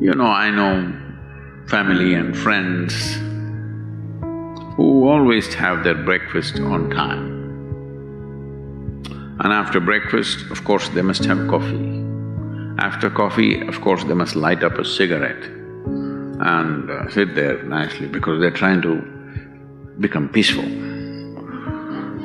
I know family and friends who always have their breakfast on time. And after breakfast, of course, they must have coffee. After coffee, of course, they must light up a cigarette and sit there nicely because they're trying to become peaceful.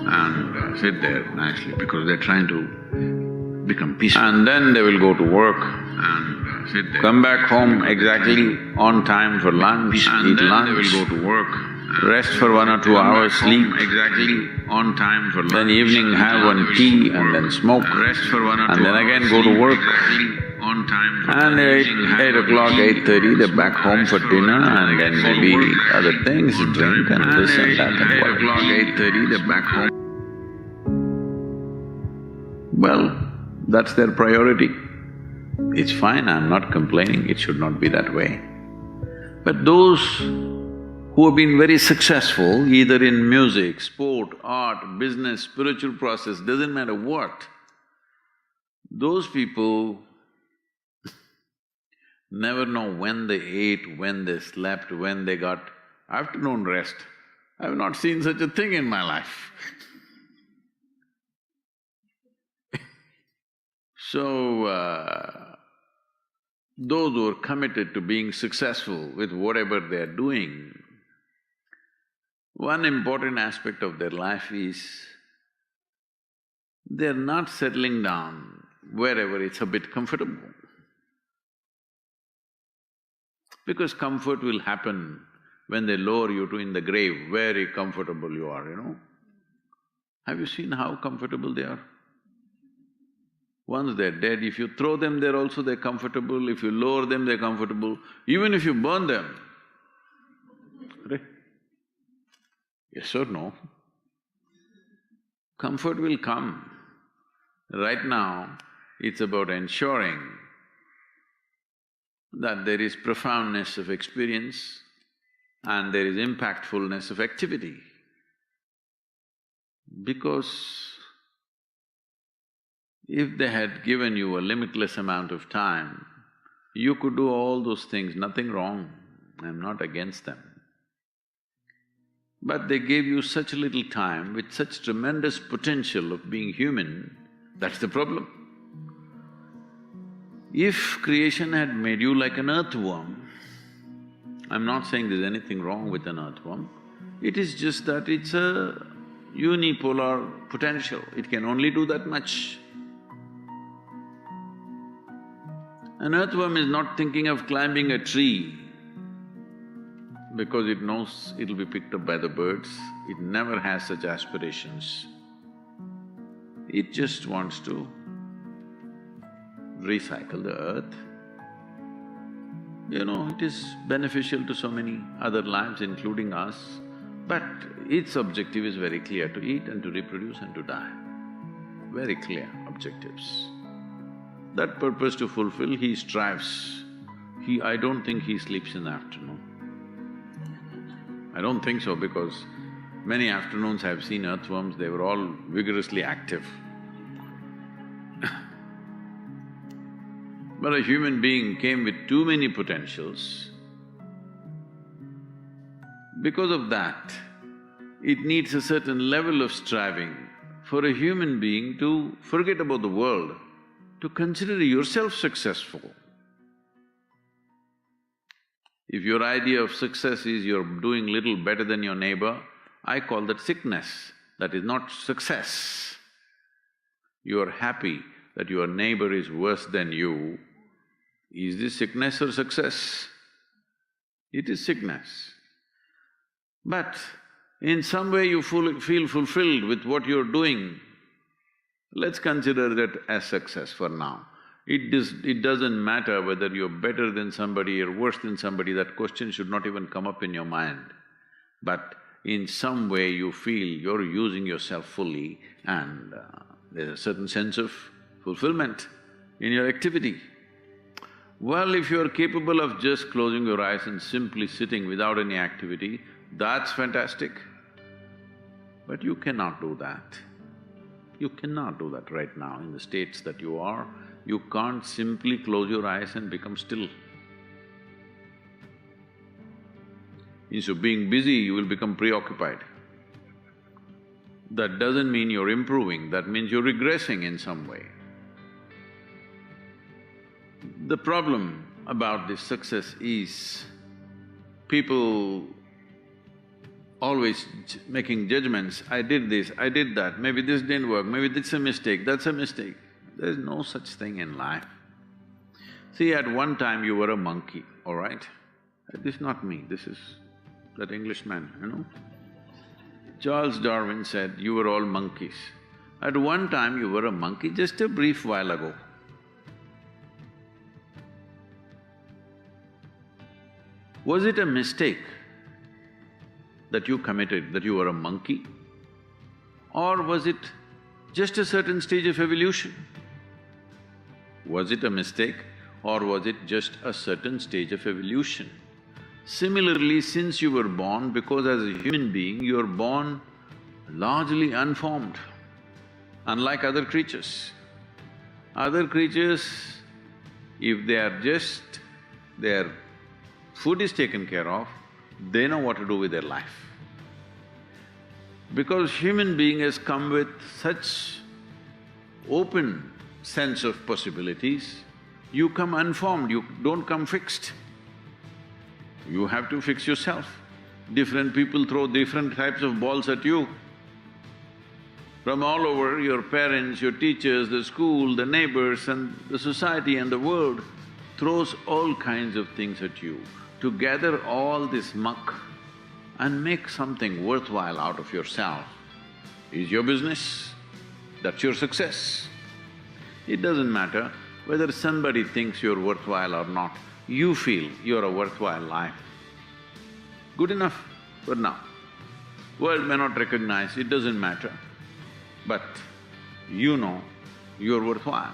And sit there nicely because they're trying to become peaceful. And then they will go to work and sit there. Come back home exactly on time for lunch, eat lunch. And then they will go to work. Rest for 1 or 2 hours, sleep. Exactly on time for lunch. Then evening have one tea and then smoke. Rest for 1 or 2 hours. And then again go to work. On time for and 8 o'clock, 8:30, they're back home for dinner and then maybe other things, drink and this and that and 8 o'clock, 8:30, they're back home. Well, that's their priority. It's fine, I'm not complaining, it should not be that way. But those who have been very successful, either in music, sport, art, business, spiritual process, doesn't matter what, those people never know when they ate, when they slept, when they got afternoon rest. I have not seen such a thing in my life. So, those who are committed to being successful with whatever they're doing, one important aspect of their life is they're not settling down wherever it's a bit comfortable. Because comfort will happen when they lower you to in the grave, very comfortable you are. Have you seen how comfortable they are? Once they're dead, if you throw them there also they're comfortable, if you lower them they're comfortable, even if you burn them. Right? Yes or no? Comfort will come. Right now, it's about ensuring that there is profoundness of experience and there is impactfulness of activity. Because if they had given you a limitless amount of time, you could do all those things, nothing wrong, I'm not against them. But they gave you such little time with such tremendous potential of being human, that's the problem. If creation had made you like an earthworm, I'm not saying there's anything wrong with an earthworm, it is just that it's a unipolar potential, it can only do that much. An earthworm is not thinking of climbing a tree because it knows it'll be picked up by the birds, it never has such aspirations. It just wants to recycle the earth. It is beneficial to so many other lives, including us, but its objective is very clear, to eat and to reproduce and to die. Very clear objectives. That purpose to fulfill, he strives. I don't think he sleeps in the afternoon. I don't think so because many afternoons I've seen earthworms, they were all vigorously active. But a human being came with too many potentials. Because of that, it needs a certain level of striving for a human being to forget about the world, to consider yourself successful. If your idea of success is you're doing little better than your neighbor, I call that sickness, that is not success. You're happy that your neighbor is worse than you, is this sickness or success? It is sickness. But in some way you feel fulfilled with what you're doing, let's consider that as success for now. It doesn't matter whether you're better than somebody or worse than somebody, that question should not even come up in your mind. But in some way you feel you're using yourself fully and there's a certain sense of fulfillment in your activity. Well, if you're capable of just closing your eyes and simply sitting without any activity, that's fantastic. But you cannot do that. You cannot do that right now in the states that you are. You can't simply close your eyes and become still. Instead of being busy, you will become preoccupied. That doesn't mean you're improving, that means you're regressing in some way. The problem about this success is people always making judgments, I did this, I did that, maybe this didn't work, maybe this is a mistake, that's a mistake. There's no such thing in life. See, at one time you were a monkey, all right? This is not me, this is that Englishman, you know? Charles Darwin said, you were all monkeys. At one time you were a monkey, just a brief while ago. Was it a mistake that you committed, that you were a monkey? Or was it just a certain stage of evolution? Was it a mistake or was it just a certain stage of evolution? Similarly, since you were born, because as a human being, you are born largely unformed, unlike other creatures. Other creatures, if they are just… their food is taken care of, they know what to do with their life. Because human being has come with such open sense of possibilities, you come unformed, you don't come fixed. You have to fix yourself. Different people throw different types of balls at you. From all over, your parents, your teachers, the school, the neighbors and the society and the world throws all kinds of things at you. To gather all this muck and make something worthwhile out of yourself is your business, that's your success. It doesn't matter whether somebody thinks you're worthwhile or not, you feel you're a worthwhile life. Good enough for now. World may not recognize, it doesn't matter, but you know you're worthwhile.